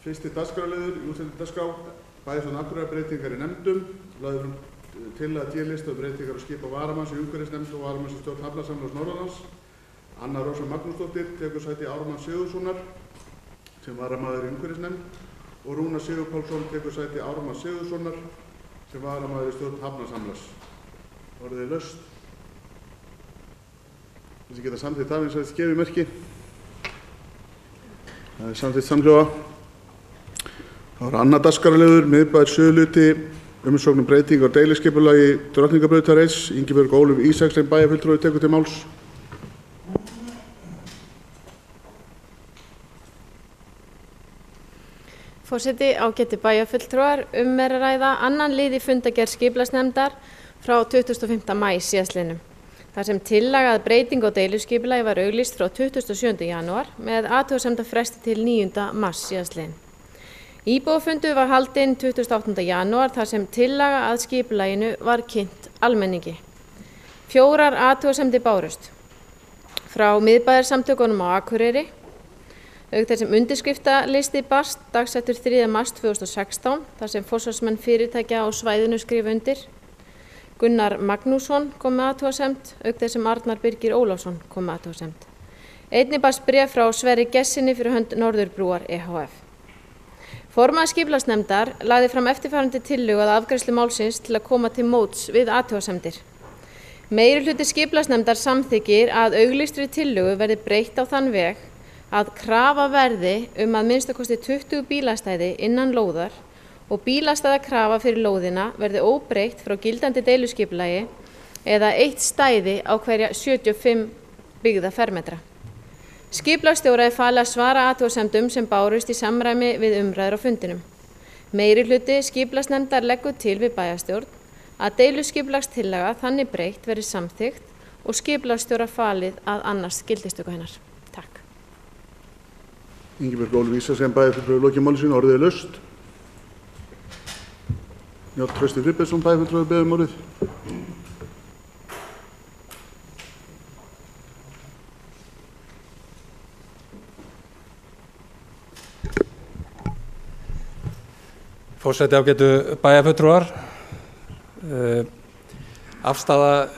Fyrsti dagskrárliður í útsettum dagskrá, Bæjarstjórn Akureyrarbreytingar í nefndum, lagði fram tillaga D-lista breytingar og skipa varamanns í umhverfisnefnd og varamanns í stjórn Hafnasamlags Norðurlands. Anna Rósa Magnúsdóttir tekur sæti Ármanns Sigurðssonar sem varamaður í umhverfisnefnd og Rúnar Sigurpálsson tekur sæti Ármanns Sigurðssonar sem varamaður í stjórn Hafnasamlags. Orðið er laust. Þessi geta samþykkt það eins og þetta gefið merki. Það er samþykkt samhljóða. Það var annar dagskrárliður, miðbær Suðurhluti, umsókn um breytingu á deiliskipulagi Drottningarbrautarins. Ingibjörg Ólöf Ísaksen bæjarfulltrúi tekur til máls. Forseti, ágætu bæjarfulltrúar, er að ræða annan lið í fundargerð skipulagsnefndar frá 25. maí síðastliðnum. Þar sem tillaga að breytingu á deiliskipulagi var auglýst frá 27. janúar með athugasemdafresti til 9. mars síðastliðinn. Íbúafundur var haldinn 28. janúar þar sem tillaga að skipulaginu var kynnt almenningi. 4 athugasemdir bárust frá miðbæjarsamtökunum á Akureyri, auk þess sem undirskriftalisti barst dagsettur 3. mars 2016 þar sem forsvarsmenn fyrirtækja á svæðinu skrifa undir. Gunnar Magnússon kom með athugasemd, auk þess sem Arnar Birgir Ólafsson kom með athugasemd. Einnig barst bréf frá Sverri Gessinni fyrir hönd Norðurbrúar EHF. Formaður skipulagsnefndar lagði fram eftirfarandi tillögu að afgreiðslu málsins til að koma til móts við athugasemdir. Meirihluti skipulagsnefndar samþykkir að auglýstri tillögu verði breytt á þann veg að krafa verði að minnstakosti 20 bílastæði innan lóðar og bílastæðakrafa fyrir lóðina verði óbreytt frá gildandi deiluskipulagi eða 1 stæði á hverja 75 byggða fermetra. Skipulagsstjóra er falið að svara athugasemdum sem bárust í samræmi við umræður á fundinum. Meirihluti skipulagsnefndar leggur til við bæjarstjórn að deiluskipulagstillaga þannig breytt verði samþykkt og skipulagsstjóra falið að annast gildistöku hennar. Takk. Ingibjörg Ólöf Ísaksen bæjarfulltrúi lokið máli sínu, orðið er laust. Njáll Trausti Friðbertsson bæjarfulltrúi beðið orðið. Forseti, ágætu bæjarfulltrúar. Afstaða,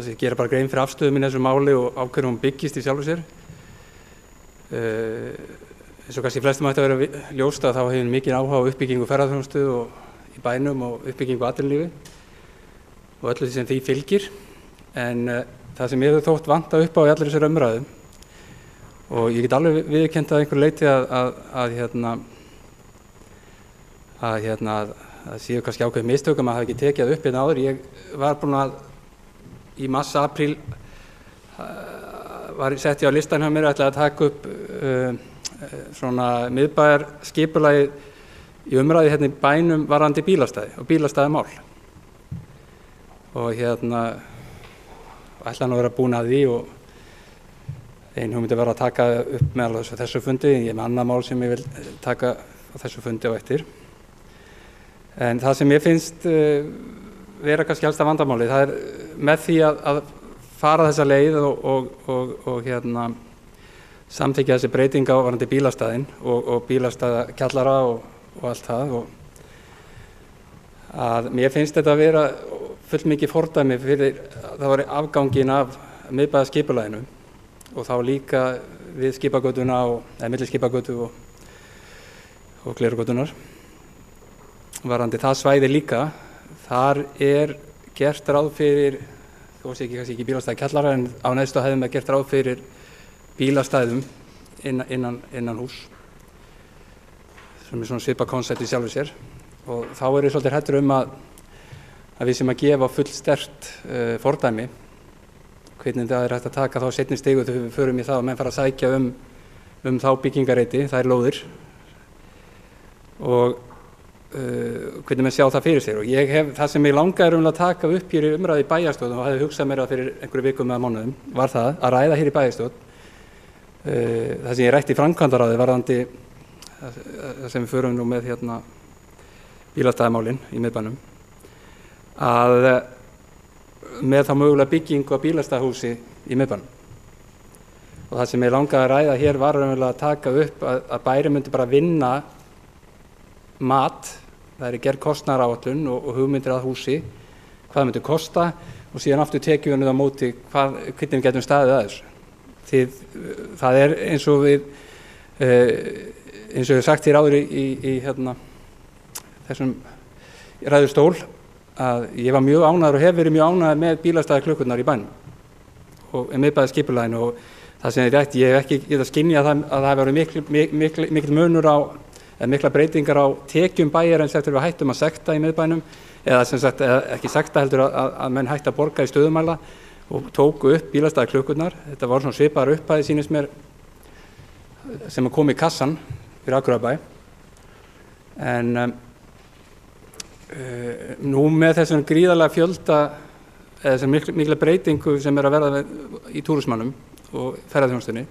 ég gera bara grein fyrir afstöðu mín í þessu máli og á hverju hún byggist í sjálfu sér. Eins og kannski flestum ætti að vera ljóst að þá hefur mikið áhuga á uppbyggingu ferðaþjónustu og í bænum og uppbyggingu atvinnulífi og öllu því sem því fylgir. En það sem ég hefur þótt vanta upp á í allir þessar umræðum og ég get alveg viðurkennt að einhverju leyti að séu kannski ákveðið mistök að maður hafi ekki tekið það upp hérna áður. Ég var búinn að í mars, apríl sett ég á listan hjá mér að ætla að taka upp svona miðbæjar skipulagið í umræði hérna í bænum varðandi bílastæði og bílastæðamál. Og ætla hann að vera búin að því og ein hugmynd vera að taka upp meðal þessu fundi. Ég er með annað mál sem ég vil taka á þessu fundi á eftir. En það sem ég finnst vera kannski helsta vandamáli, það er með því að fara þessa leið og samþykkja þessi breytinga á varðandi bílastæðin og bílastæðakjallara og allt það. Að mér finnst þetta að vera fullmikið fordæmi fyrir það var afgangin af miðbæjarskipulaginu og þá líka við skipagötuna eða milli skipagötu og Glerugötunnar. Varðandi það svæði líka, þar er gert ráð fyrir, þó sé kannski ekki bílastæðakjallara en á neðstu hæðum er gert ráð fyrir bílastæðum innan hús sem er svona svipað konsept í sjálfu sér og þá er ég svolítið hræddur að við sem að gefa fullsterkt fordæmi hvernig það er hægt að taka þá seinni stigu þegar við förum í það og menn fara að sækja þá byggingareiti, það er lóðir og hvernig menn sjá það fyrir sér og það sem ég langaði að taka upp hér í umræði í bæjarstjórn og hefði hugsað mér fyrir einhverju vikum eða mánuðum var það að ræða hér í bæjarstjórn það sem ég rætti í framkvæmdaráði varðandi það sem við förum nú með bílastæðamálin í miðbænum að með þá mögulega byggingu á bílastæðahúsi í miðbænum og það sem ég langaði að ræða hér var að taka upp að bæri myndi bara vinna mat, það gerð kostnaðaráætlun og hugmyndir að húsi, hvað myndi kosta og síðan aftur tekjum við á móti hvernig við getum staðið að þessu. Það eins og við sagt hér áður í þessum ræðustól að ég var mjög ánægður og hef verið mjög ánægður með bílastæðaklukkurnar í bænum og miðbæði skipulaginu og það sem rétt, ég hef ekki getað skynjað að það verið mikil munur á eða mikla breytingar á tekjum bæjarins eftir við hættum að sekta í miðbænum eða sem sagt ekki sekta heldur að menn hætti að borga í stöðumæla og tóku upp bílastæðaklukkurnar. Þetta var svona svipaðar upphæðir sýnist mér sem að koma í kassan fyrir Akureyrarbæ. En nú með þessum gríðarlega fjölda eða þessum mikla breytingu sem að verða í túrismannum og ferðaþjónustunni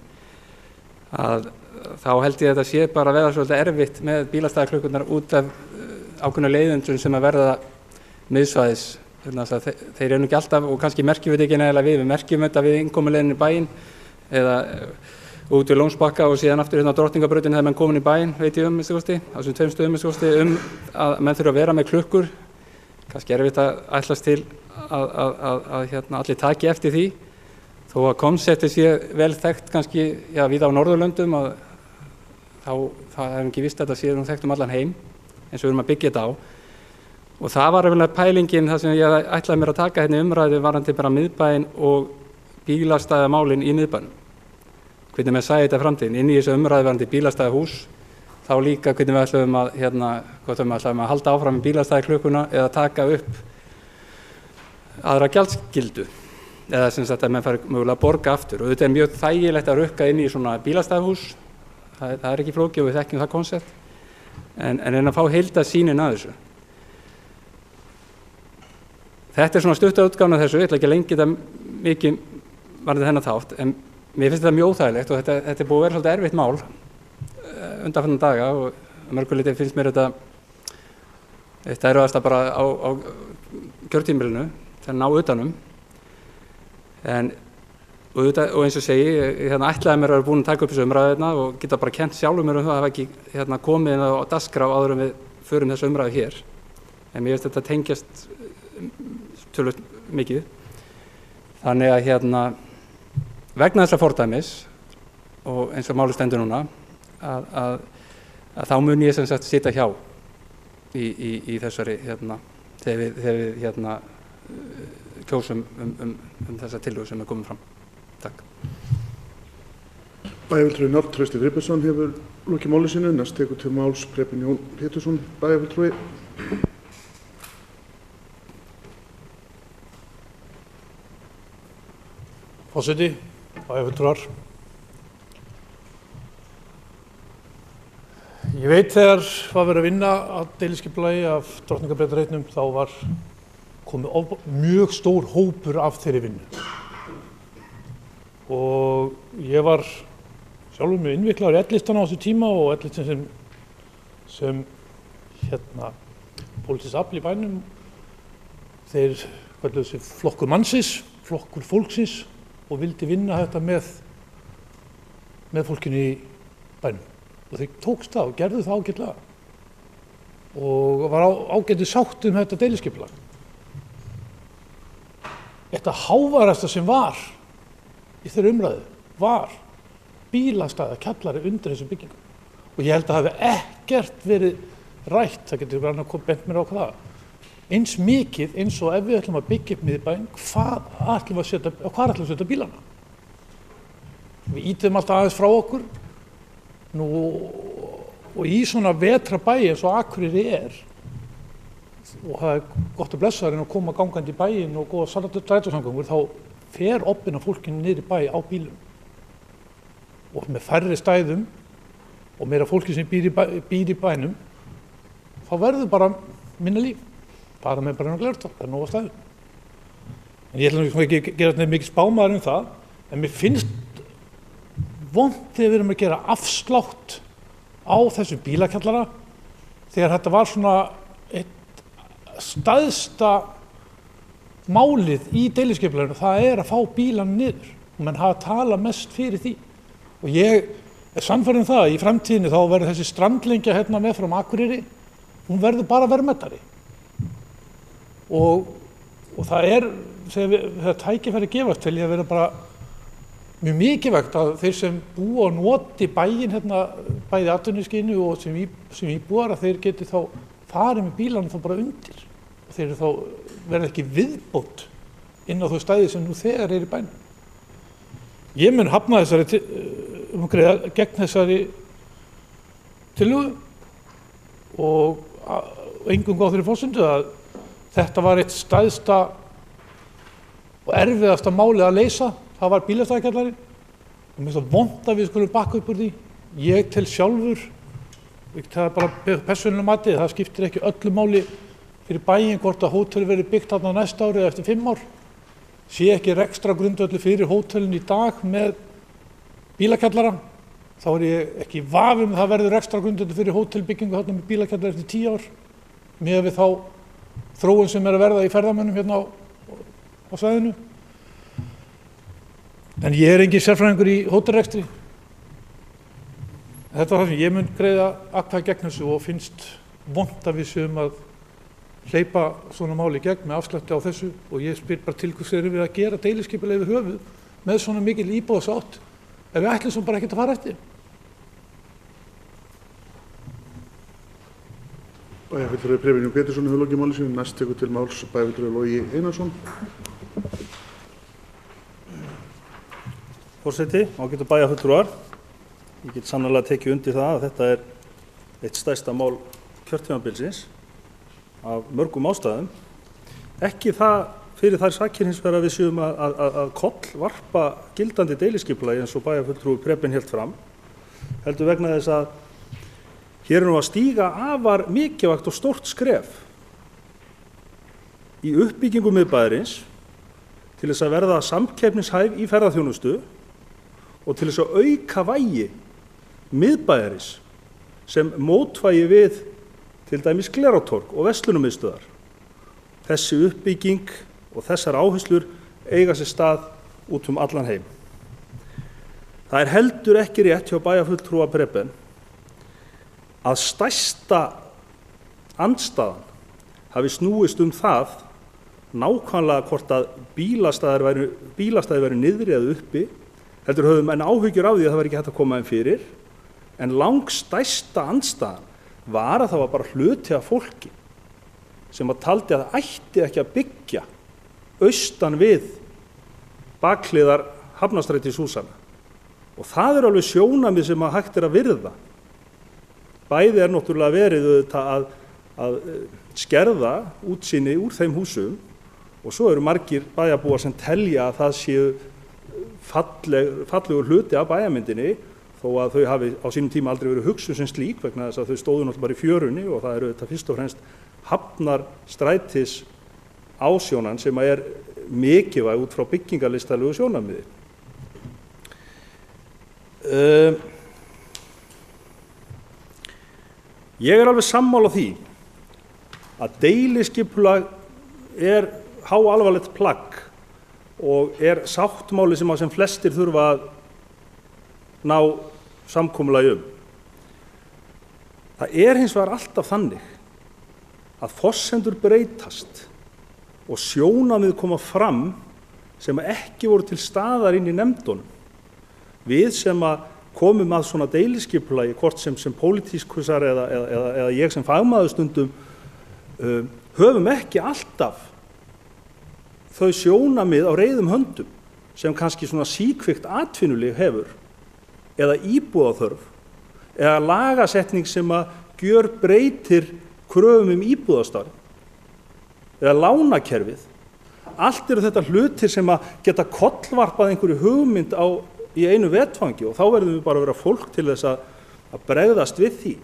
að þá held ég að þetta sé bara að verða svolítið erfitt með bílastæðaklukkurnar út af ákveðnum leiðundum sem að verða miðsvæðis. Þeir eru ekki alltaf og kannski merkjum við þetta ekki nægilega við merkjum þetta við innkomuleiðinni í bæinn eða út við Lónsbakka og síðan aftur á Drottningarbrautinni þegar menn komin í bæinn, veit ég á þessum 2 stöðum að menn þurfa að vera með klukkur. Kannski erfitt að ætlast til að allir taki eftir því þó að konseptið sé vel þekkt kannski víða á Norðurlöndum að þá það er ekki víst að þetta sé þekkt allan heim eins og við erum að byggja þetta á. Og það var eiginlega pælingin það sem ég ætlaði mér að taka hérna umræðu varðandi bara miðbæinn og bílastæðamálin í miðbænum. Hvernig við sæði þetta framtíðin inn í þessu umræðu varðandi bílastæðahús, þá líka hvernig við ætlaðum að halda áfram með bílastæðaklukkuna eða taka upp aðra gjaldskyldu eða sem sagt að menn fari mögulega að borga aftur. Og þetta er mjög þægilegt að rukka inn í svona bílastæðahús, það er ekki flókið og við þekkjum það konsept, en að fá heildarsýnin að þessu. Þetta er svona stuttaútgáfan af þessu, ég ætla ekki að lengja þetta mikið varðandi þennan þátt, en mér finnst þetta mjög óþægilegt og þetta er búið að vera svolítið erfitt mál undanfarna daga og mörgu leyti finnst mér þetta erfiðasta bara á kjörtímabilinu til að ná utanum. Og eins og segi, ætlaði mér að vera búin að taka upp þessu umræðuna og geta bara kennt sjálfur mér það að hafa ekki komið inn á dagskrá áður en við förum þessu umræðu hér. En mér finnst þetta tengjast töluvert mikið. Þannig að vegna þessa fordæmis og eins og málið stendur núna að þá mun ég sem sagt sitja hjá í þessari þegar við kjósum þessa tillögu sem er komin fram. Takk. Bæjarfulltrúi Njáll Trausti Friðbertsson hefur lokið máli sínu. Næst tekur til máls Preben Jón Pétursson, bæjarfulltrúi. Forseti, bæjarfulltrúar. Ég veit þegar var verið að vinna að deiliskipulagi af Drottningarbrautarreitnum þá var komið mjög stór hópur af þeirri vinnu. Og ég var sjálfur mjög innviklaður í L-listana á þessu tíma og L-listin sem pólitískt afl í bænum. Þeir kölluðu sig flokkur mannsins, flokkur fólksins og vildi vinna þetta með fólkinu í bænum. Og þeir tókst það og gerðu það ágætlega. Og var ágætið sátt þetta deiliskipulag. Þetta háværast sem var í þeirri umræðu var bílastæða kjallari undir þessum byggingum. Og ég held að hafi ekkert verið rætt, það getur verið að bent mér á það. Eins mikið eins og ef við ætlum að byggja upp miðbæinn, hvar ætlum við að setja bílana? Við ýtum alltaf aðeins frá okkur. Og í svona vetrabæi eins og Akureyri og það er gott að blessa að koma gangandi í bæinn og góða strætósamgöngur, þá fer obbinn af fólkinu niður í bæ á bílum. Og með færri stæðum og meira fólki sem býr í bænum, þá verður bara minna líf. Bara með bara glerþvott, það er nóg að stæðum. En ég ætla ekki að gera mikið spámaður það, en mér finnst vont þegar við erum að gera afslátt á þessum bílakjallara þegar þetta var svona eitt stærsta málið í deiliskipulaginu, það er að fá bílana niður og menn hafa talað mest fyrir því. Og ég er sannfærður það að í framtíðinni þá verður þessi strandlengja hérna meðfram Akureyri, hún verður bara verðmætari. Og það þegar tækifæri gefast til ég að vera bara mjög mikilvægt að þeir sem búa og noti bæinn hérna, bæði atvinnuskyni og sem íbúar, að þeir geti þá farið með bílana þá bara undir. Og þeir þá verða ekki viðbót inn á þau stæði sem nú þegar í bænum. Ég mun hafna þessari gegn þessari tillögu og eingöngu á þeirri forsendu að þetta var eitt stærsta og erfiðasta málið að leysa, það var bílastæðakjallarinn. Og mér finnst það vont að við skulum bakka upp úr því. Ég tel sjálfur, það er bara persónulega matið, það skiptir ekki öllu máli fyrir bæinn hvort að hótel verði byggt þarna næsta ári eða eftir 5 ár. Sé ekki rekstrargrundvöllur fyrir hótelin í dag með bílakjallara, þá er ég ekki í vafa um að það verður rekstrargrundvöllur fyrir hótelbyggingu þarna með bílakjallara eftir 10 ár, miðað við þá þróun sem er að verða í ferðamönnum hérna á svæðinu. En ég er engin sérfræðingur í hótelrekstri. Þetta var það sem ég mun greiða atkvæði gegn þessu og finnst vont að við séum að hleypa svona máli gegn með afslætti á þessu og ég spyr bara til hvers erum við að gera deiliskipulag yfir höfuð með svona mikil íbúðasátt ef við ætlum svo bara ekkert að fara eftir. Bæjarfulltrúi Preben Jón Pétursson hefur lokið máli sínu. Næst tekur til máls bæjarfulltrúi Logi Einarsson. Forseti, ágætu bæjarfulltrúar. Ég get sannarlega tekið undir það að þetta er eitt stærsta mál kjörtímabilsins af mörgum ástæðum. Ekki það fyrir þær sakir hins vegar að við séum að kollvarpa gildandi deiliskipulagi eins og bæjarfulltrúi Preben hélt fram, heldur vegna þess að hér er nú að stíga afar mikilvægt og stórt skref í uppbyggingu miðbæjarins til þess að verða samkeppnishæf í ferðaþjónustu og til þess að auka vægi miðbæjarins sem mótvægi við til dæmis Glerártorg og verslunarmiðstöðvar. Þessi uppbygging og þessar áherslur eiga sér stað út allan heim. Það er heldur ekki rétt hjá bæjarfulltrúa Preben að stærsta andstaðan hafi snúist það nákvæmlega hvort að bílastæðir væru niðri eða uppi, heldur höfum en áhyggjur af því að það væri ekki hægt að koma þeim fyrir, en langstærsta andstaðan var að það var bara hluti af fólki sem að taldi að það ætti ekki að byggja austan við bakhliðar Hafnarstrætishúsanna. Og það er alveg sjónarmið sem að hægt er að virða. Bæði er náttúrulega verið að skerða útsýni úr þeim húsum og svo eru margir bæjarbúar sem telja að það séu fallegur hluti af bæjarmyndinni þó að þau hafi á sínum tíma aldrei verið hugsuð sem slík vegna þess að þau stóðu náttúrulega bara í fjörunni og það eru þetta fyrst og fremst Hafnarstrætis ásjónan sem er mikilvæg út frá byggingarlistalegu sjónarmiði. Ég er alveg sammála því að deiliskipulag er háalvarlegt plagg og er sáttmáli sem flestir þurfa að ná samkomulagi Það er hins vegar alltaf þannig að forsendur breytast og sjónarmið koma fram sem ekki voru til staðar inn í nefndunum. Við sem að komum að svona deiliskipulagi, hvort sem pólitískusar eða ég sem fagmaður stundum, höfum ekki alltaf þau sjónarmið á reiðum höndum sem kannski svona síkvikt atvinnulíf hefur eða íbúðaþörf eða lagasetning sem að gjörbreytir kröfum íbúðastarf eða lánakerfið. Allt eru þetta hlutir sem að geta kollvarpað einhverju hugmynd í einu vetfangi og þá verðum við bara að vera fólk til þess að bregðast við því.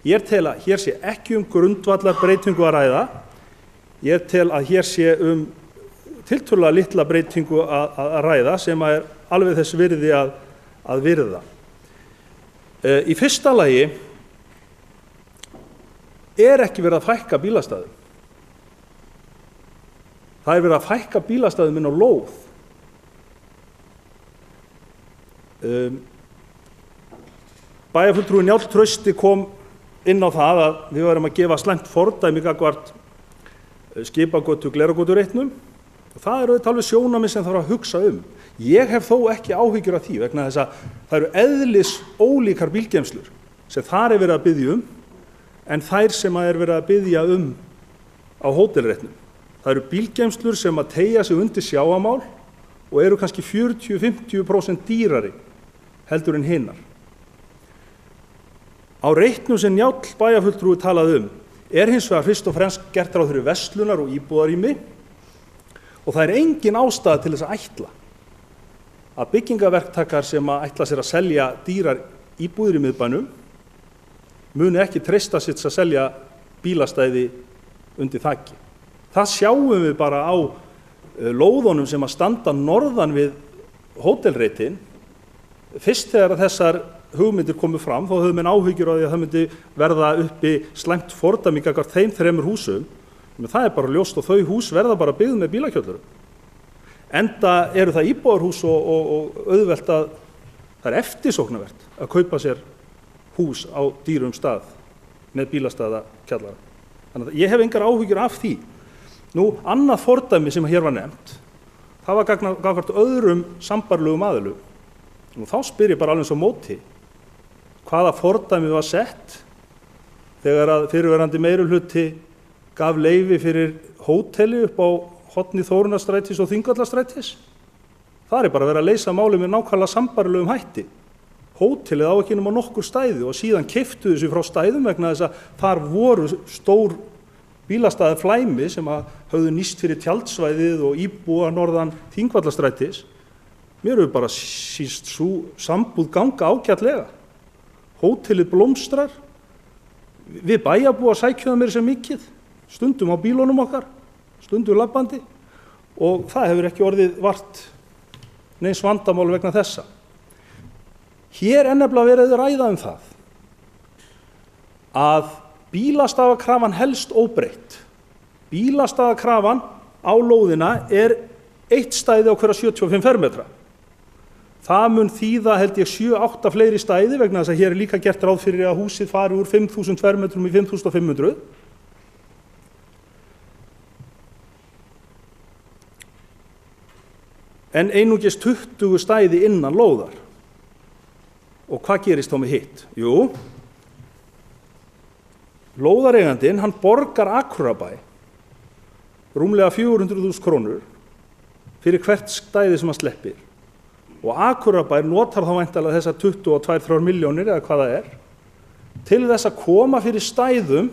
Ég tel að hér sé ekki grundvallarbreytingu að ræða. Ég tel að hér sé tiltölulega litla breytingu að ræða sem er alveg þess virði að virða. Í fyrsta lagi er ekki verið að fækka bílastæðum. Það er verið að fækka bílastæðum inn á lóð. Bæjarfulltrúi Njáll Trausti kom inn á það að við varum að gefa slæmt fordæmi gagnvart skipagötu Glerárgötureitnum. Það eru auðvitað alveg sjónarmið sem þarf að hugsa Ég hef þó ekki áhyggjur af því vegna þess að það eru eðlis ólíkar bílgeymslur sem þar verið að biðja en þær sem verið að biðja á hótelreitnum. Það eru bílgeymslur sem að teygja sig undir sjávarmál og eru kannski 40–50% dýrari heldur en hinnar. Á reitnum sem Njáll bæjarfulltrúi talaði hins vegar fyrst og fremst gert ráð fyrir verslunar og íbúðarými og það engin ástæða til þess að ætla að byggingaverktakar sem að ætla sér að selja dýrar íbúðir í miðbænum muni ekki treysta sér að selja bílastæði undir þaki. Það sjáum við bara á lóðunum sem að standa norðan við hótelreitin. Fyrst þegar þessar hugmyndir komu fram þá höfðu menn áhyggjur á því að það myndi verða uppi slæmt fordæmi gagnvart þeim 3 húsum. Men það bara ljóst og þau hús verða bara byggð með bílakjöllurum. Enda eru það íbúðarhús og auðvelt að það eftirsóknarvert að kaupa sér hús á dýrum stað með bílastæðakjallara. Þannig að ég hef engar áhyggjur af því. Nú, annað fordæmi sem hér var nefnt, það var gagnvart öðrum sambærilegum aðilum. Nú, þá spyr ég bara alveg svo móti, hvaða fordæmi var sett þegar að fyrirverandi meirihluti gaf leyfi fyrir hóteli upp á horni Þórunnarstrætis og Þingvallastrætis. Það bara verið að leysa málið með nákvæmlega sambærilegum hætti. Hótelið á ekki nema nokkur stæði og síðan keyptu þessu frá stæðum vegna þess að þar voru stór bílastæði flæmi sem að höfðu nýst fyrir tjaldsvæðið og íbúa norðan Þingvallastrætis. Mér hefur bara síst sú sambúð ganga ágætlega. Hótelið blómstrar. Við bæjarbúar sækjum mér sem mikið, stundum á bílunum okkar, stundum labbandi og það hefur ekki orðið vart neins vandamál vegna þessa. Hér nefnilega verið að ræða það að bílastæðakrafan helst óbreytt. Bílastæðakrafan á lóðina 1 stæði á hverja 75 fermetra. Það mun þýða held ég 7–8 fleiri stæði vegna þess að hér líka gert ráð fyrir að húsið fari úr 5.000 fermetrum í 5.500. En einungis 20 stæði innan lóðar. Og hvað gerist þá með hitt? Jú, lóðareigandinn hann borgar Akureyrarbæ rúmlega 400.000 krónur fyrir hvert stæði sem hann sleppir. Og Akureyrarbær notar þá væntanlega þessar 22–23 milljónir eða hvað það til þess að koma fyrir stæðum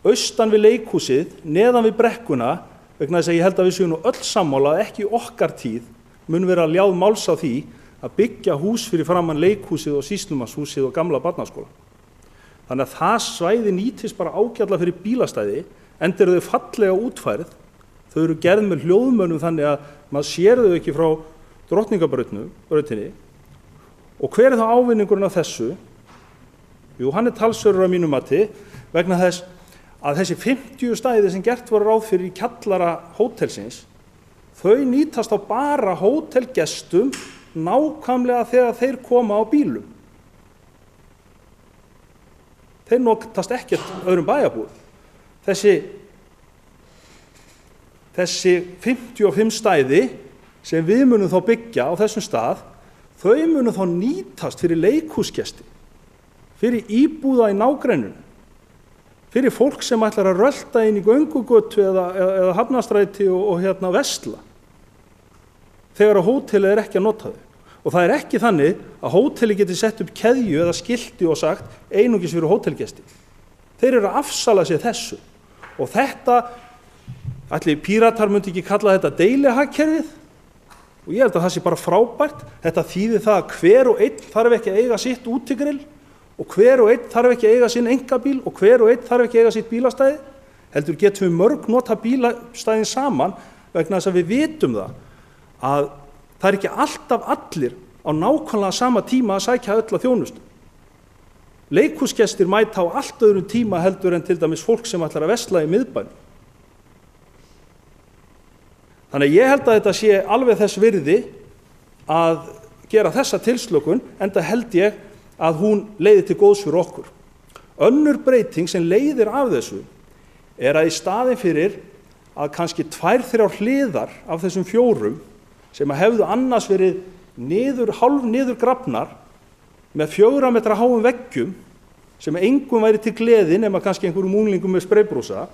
austan við leikhúsið, neðan við brekkuna, vegna þess að ég held að við séum nú öll sammála að ekki okkar tíð mun vera ljáð máls á því að byggja hús fyrir framan leikhúsið og sýslumannshúsið og gamla barnaskóla. Þannig að það svæði nýtist bara ágætlega fyrir bílastæði, enda eru þau fallega útfærð, þau eru gerð með hljóðmönnum þannig að maður sér þau ekki frá Drottningarbrautinni. Og hver þá ávinningurinn af þessu? Jú, hann talsverður að mínu mati vegna þess að þessi 50 stæði sem gert voru ráð fyrir í kjallara hótelsins, þau nýtast á bara hótelgestum nákvæmlega þegar þeir koma á bílum. Þeir notast ekkert öðrum bæjarbúum. Þessi 55 stæði sem við munum þá byggja á þessum stað, þau munum þá nýtast fyrir leikhúsgesti, fyrir íbúða í nágrenninu, fyrir fólk sem ætlar að rölta inn í göngugötu eða Hafnarstræti og versla, þegar að hótelið ekki að nota þau. Og það ekki þannig að hótelið geti sett upp keðju eða skilti og sagt einungis fyrir hótelgesti. Þeir eru að afsala sér þessu. Og þetta, ætli Píratar myndi ekki kalla þetta deilihagkerfið, og ég held að það sé bara frábært. Þetta þýðir það að hver og einn þarf ekki að eiga sitt útigrill og hver og einn þarf ekki að eiga sinn einkabíl og hver og einn þarf ekki að eiga sitt bílastæði. Heldur getum við mörg nota bílastæðin saman vegna þess að við vitum það að það ekki alltaf allir á nákvæmlega sama tíma að sækja öll að þjónustu. Leikhúsgestir mæta á allt öðrum tíma heldur en til dæmis fólk sem ætlar að versla í miðbænum. Þannig að ég held að þetta sé alveg þess virði að gera þessa tilslökun, enda held ég að hún leiði til góðs fyrir okkur. Önnur breyting sem leiðir af þessu að í staðinn fyrir að kannski 2-3 hliðar af þessum 4 sem hefðu annars verið hálf niður grafnar með 4 metra háum veggjum sem engum væri til gleði nema kannski einhverjum unglingum með spraybrúsa,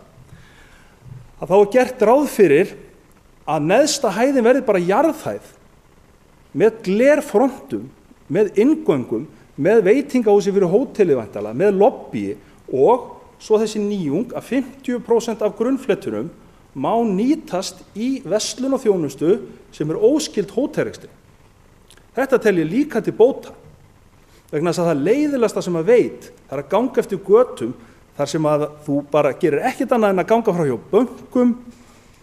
að þá gert ráð fyrir að neðsta hæðin verði bara jarðhæð með glerfrontum, með inngöngum, með veitingahúsi fyrir hótelið væntanlega, með lobbyi og svo þessi nýjung að 50% af grunnfletunum má nýtast í verslun og þjónustu sem óskild hótelrekstri. Þetta tel ég líka til bóta, vegna þess að það leiðilegasta sem að veit það að ganga eftir götum þar sem að þú bara gerir ekkert annað en að ganga frá hjá bönkum,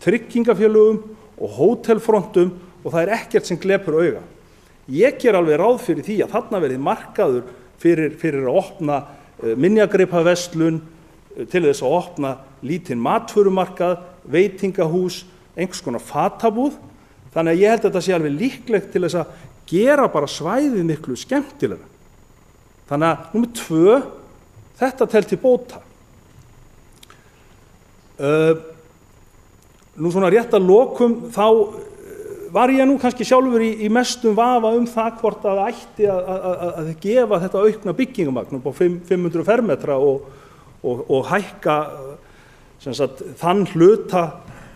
tryggingafélögum og hótelfrontum og það ekkert sem glepur auga. Ég ger alveg ráð fyrir því að þarna verði markaður fyrir að opna minjagripaverslun, til þess að opna lítinn matvörumarkað, veitingahús, einhvers konar fatabúð. Þannig að ég held að þetta sé alveg líklegt til þess að gera bara svæðið miklu skemmtilegra. Þannig að númer 2, þetta tel til bóta. Nú svona rétt að lokum þá var ég nú kannski sjálfur í mestum vafa það hvort að ætti að gefa þetta aukna byggingamagn upp á 500 fermetra og hækka sem sagt, þann hluta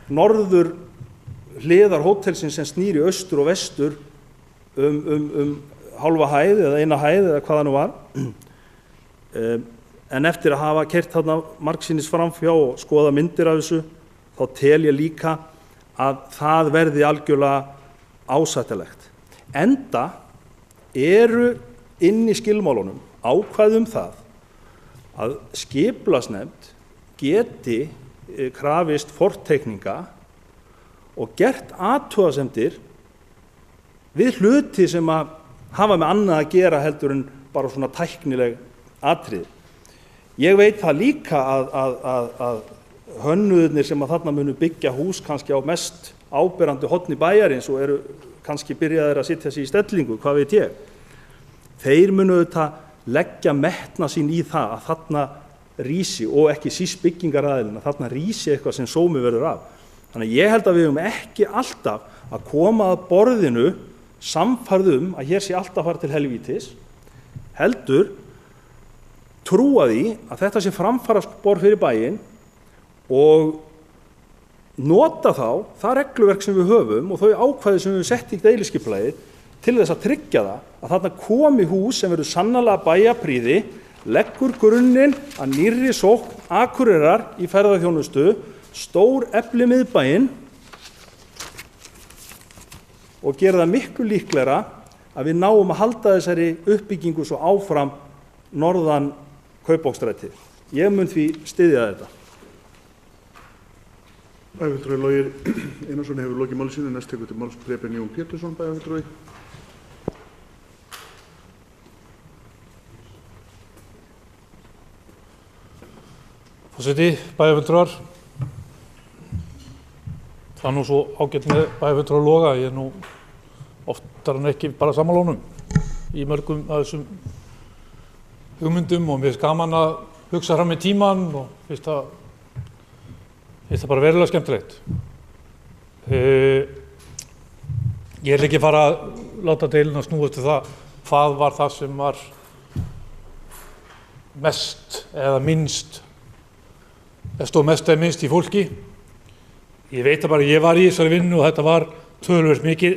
norður hliðar hótelsins sem snýr í austur og vestur hálfa hæð eða eina hæð eða hvað það nú var. En eftir að hafa keyrt þarna margsinnis framhjá og skoða myndir af þessu, þá tel ég líka að það verði algjörlega ásættanlegt. Enda eru inn í skilmálunum ákvæði það að skipulagsnefnd geti krafist forteikninga og gert athugasemdir við hluti sem að hafa með annað að gera heldur en bara svona tæknileg atriði. Ég veit það líka að hönnuðirnir sem að þarna munu byggja hús kannski á mest áberandi horni bæjarins og eru kannski byrjaðir að sitja sig í stellingu, hvað veit ég. Þeir munu auðvitað leggja metna sín í það að þarna rísi og ekki síst byggingaraðilin að þarna rísi eitthvað sem sómi verður af. Þannig að ég held að við höfum ekki alltaf að koma að borðinu samfærð að hér sé alltaf fara til helvítis, heldur trúa því að þetta sé framfaraspor fyrir bæinn og nota þá það regluverk sem við höfum og þau ákvæði sem við höfum sett í deiliskipulagið til þess að tryggja það að þarna komi hús sem verður sannarlega bæjarprýði, leggur grunninn að nýrri sókn Akureyrar í ferðaþjónustu, stór efli miðbæinn og gera það miklu líklegra að við náum að halda þessari uppbyggingu svo áfram norðan Kaupbókstræti. Ég mun því styðja þetta. Bæjarfulltrúi Logi Einarsson hefur lokið máli sínu. Næst tekur til máls Preben Jón Pétursson, bæjarfulltrúi. Forseti, bæjarfulltrúar. Það nú svo ágætt með bæjarfulltrúa Loga. Ég nú oftar en ekki bara sammála honum í mörgum af þessum hugmyndum og mér finnst gaman að hugsa fram með tímann og finnst það bara verulega skemmtilegt. Ég er ekki fara að láta deilina snúast til það hvað var það sem var mest eða minnst, eða stóð mest eða minnst í fólki. Ég veit að bara ég var í þessari vinnu og þetta var töluvert mikið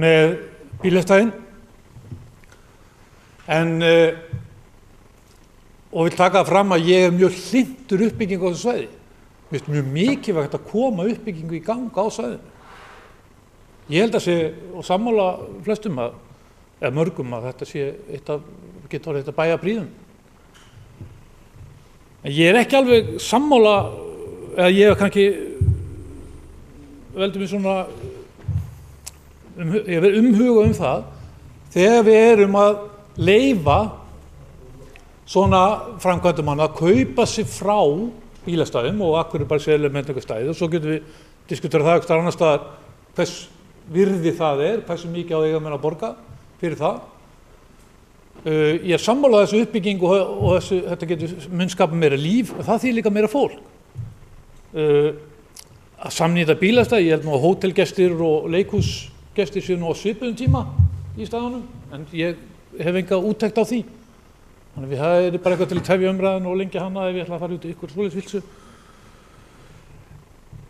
með bílastæðin. En og vil taka það fram að ég mjög hlynntur uppbyggingu á þessu svæði. Mér finnst mjög mikilvægt að koma uppbyggingu í gang á svæðinu. Ég held að sé og sammála flestum eða mörgum að þetta sé getur orðið eitt af bæjarprýðum. En ég er ekki alveg sammála eða ég hef kannski veldur mér svona ég verð umhuga það þegar við erum að leyfa svona framkvæmdum að kaupa sig frá bílastæðum og Akureyri bara sér með einhver stæði og svo getum við diskutera það eitthvað annar staðar hvers virði það hversu mikið á eiga menn að borga fyrir það. Ég sammála þessu uppbygging og þetta getur mun skapa meira líf og það þýðir líka meira fólk. Að samnýta bílastæði, ég held nú að hótelgestir og leikhúsgestir séu nú á svipuðum tíma í staðunum, en ég hef enga úttekt á því. Þannig að það bara eitthvað til að tefja umræðan og lengja hana ef ég ætla að fara út í ykkur svoleiðis vilsu.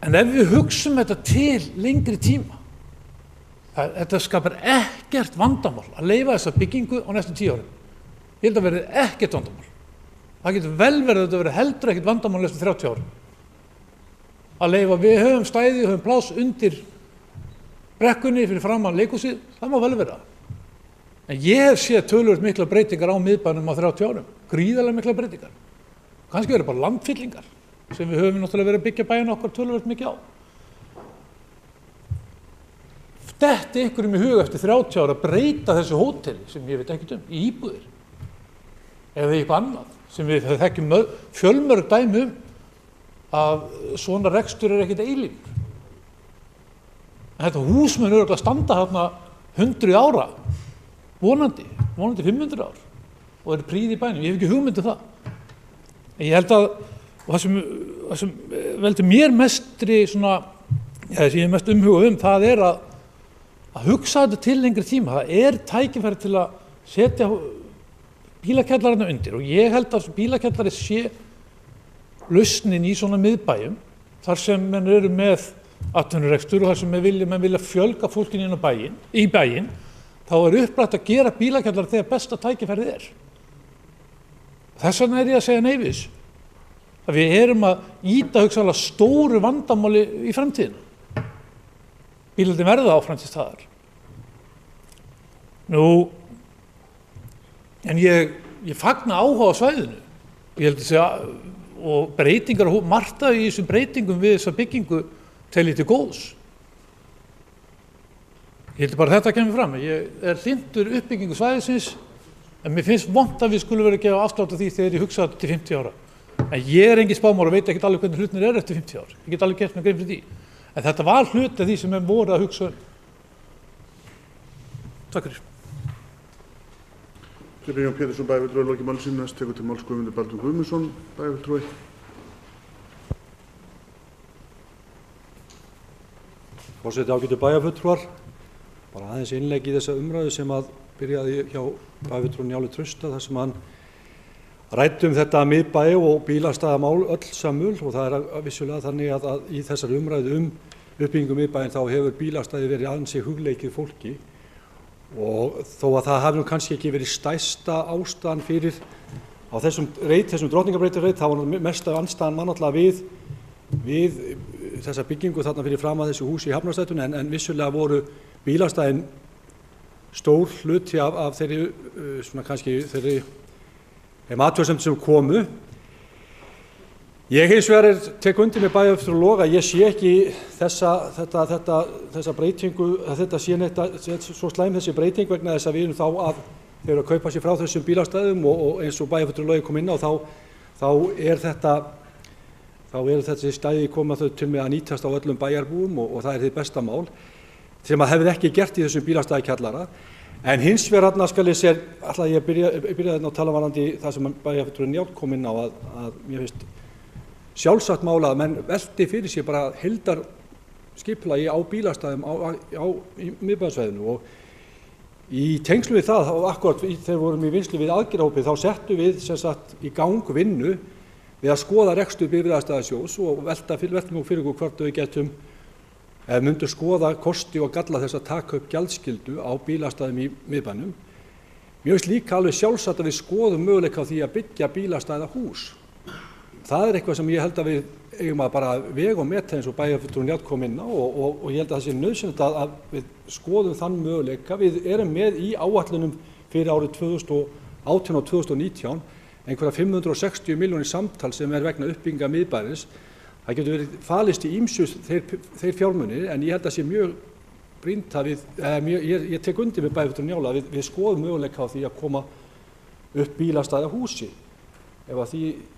En ef við hugsum þetta til lengri tíma, þetta skapar ekkert vandamál að leyfa þessa byggingu á næstu 10 árum. Ég held að verði ekkert vandamál. Það getur vel verið að þetta verði heldur ekkert vandamál næstu 30 árum. Að leyfa, við höfum stæði, höfum pláss undir brekkunni fyrir framan leikhúsið, það má vel vera. En ég hef séð töluvert mikla breytingar á miðbænum á 30 árum, gríðarlega mikla breytingar. Kannski verið bara landfyllingar sem við höfum náttúrulega verið að byggja bæinn okkar töluvert mikið á. Þetta einhverjum í huga eftir 30 ára að breyta þessu hóteli sem ég veit ekkert í íbúðir eða eitthvað annað sem við þekkjum fjölmörg dæmi að svona rekstur ekkert eilífur. En þetta hús mun örugglega standa þarna 100 ára, vonandi 500 ár og er prýði í bænum. Ég hef ekki hugmynd það. En ég held að það sem veldur mér mestri svona, sem ég er mest umhugað það er að hugsa þetta til lengri tíma. Það er tækifæri til að setja bílakjallarana undir og ég held að bílakjallari sé lausnin í svona miðbæjum þar sem menn eru með atvinnurekstur og þar sem menn vilja fjölga fólkinu inn í bæinn, þá er upprætt að gera bílakjallara þegar besta tækifærið er. Þess vegna er ég að segja nei við þessu. Að við erum að ýta hugsanlega stóru vandamáli í framtíðina. Bílarnir verða áfram til staðar. En ég fagna áhuga á svæðinu. Ég held að segja, og breytingar, margt af í þessum breytingum við þessa byggingu telji til góðs. Ég held bara að þetta kemur fram. Ég er hlynntur uppbyggingu svæðisins, en mér finnst vont að við skulum vera að gefa afslátt af því þegar ég hugsa þetta til 50 ára. En ég er engin spámál og veit ekki alveg hvernig hlutinir er eftir 50 ár. Ég get alveg gert með grein fyrir því. En þetta var hluti af því sem við vorum að hugsa Takk fyrir. Jón Pétursson, bæjarfulltrúi, loki máli sínu. Næst tekur til máls Guðmundur Baldvin Guðmundsson, bæjarfulltrúi. Forseti, ágætu bæjarfulltrúar, bara aðeins innlegg í þessa umræðu sem að byrjaði hjá bæjarfulltrúi Njáli Trausta þar sem hann ræddi þetta miðbæ og bílastæðamál öll samul og það er vissulega þannig að í þessari umræðu uppbyggingu miðbæinn þá hefur bílastæði verið ansi hugleikið fólki og þó að það hafi nú kannski ekki verið stærsta ástæðan fyrir á þessum Drottningarbrautarreit, það var mest af andstæðan mannáttúrulega við þessa byggingu þarna fyrir fram að þessu húsi í Hafnarstrætinu en vissulega voru bílastæðin stór hluti af þeirri svona kannski þeirri athugasemd sem komu. Ég hins vegar tek undir með bæjarfulltrúa Loga, ég sé ekki þessa breytingu, að þetta sé neitt svo slæm þessi breyting vegna þess að við erum þá að þeir eru að kaupa sér frá þessum bílastæðum og eins og bæjarfulltrúi Logi kom inn á þá er þessi stæði koma þau til með að nýtast á öllum bæjarbúum og það er þið besta mál sem að hefði ekki gert í þessum bílastæðikjallara. En hins vegar skal ég sér, ætla ég byrjaði að tala varðandi það sem bæjarfulltrúi Njáll kom inn á að mér finnst sjálfsagt mála að menn velti fyrir sér bara heildarskipulagi á bílastæðum í miðbæjarsvæðinu og í tengslu við það, akkúrat þegar vorum í vinnslu við aðgerðahópið þá settum við sem sagt í gang vinnu við að skoða rekstur bifreiðastæðasjóðs og veltum fyrir okkur hvort við getum myndu skoða kosti og galla þess að taka upp gjaldskyldu á bílastæðum í miðbænum. Mér finnst líka alveg sjálfsagt að við skoðum möguleika á því að byggja bílastæðahús. Það er eitthvað sem ég held að við eigum að bara vega og meta eins og bæjarfulltrúi Njáll kom inn á og ég held að það sé nauðsynlegt að við skoðum þann möguleika. Við erum með í áætlunum fyrir árið 2018 og 2019 einhverja 560 milljónir samtal sem er vegna uppbyggingar miðbæjarins. Það getur verið falist í ýmsu þeir fjármunir en ég held að sé mjög brýnt að ég tek undir með bæjarfulltrúi Njáll að við skoðum möguleika á því að koma upp bílastæðahúsi. Ef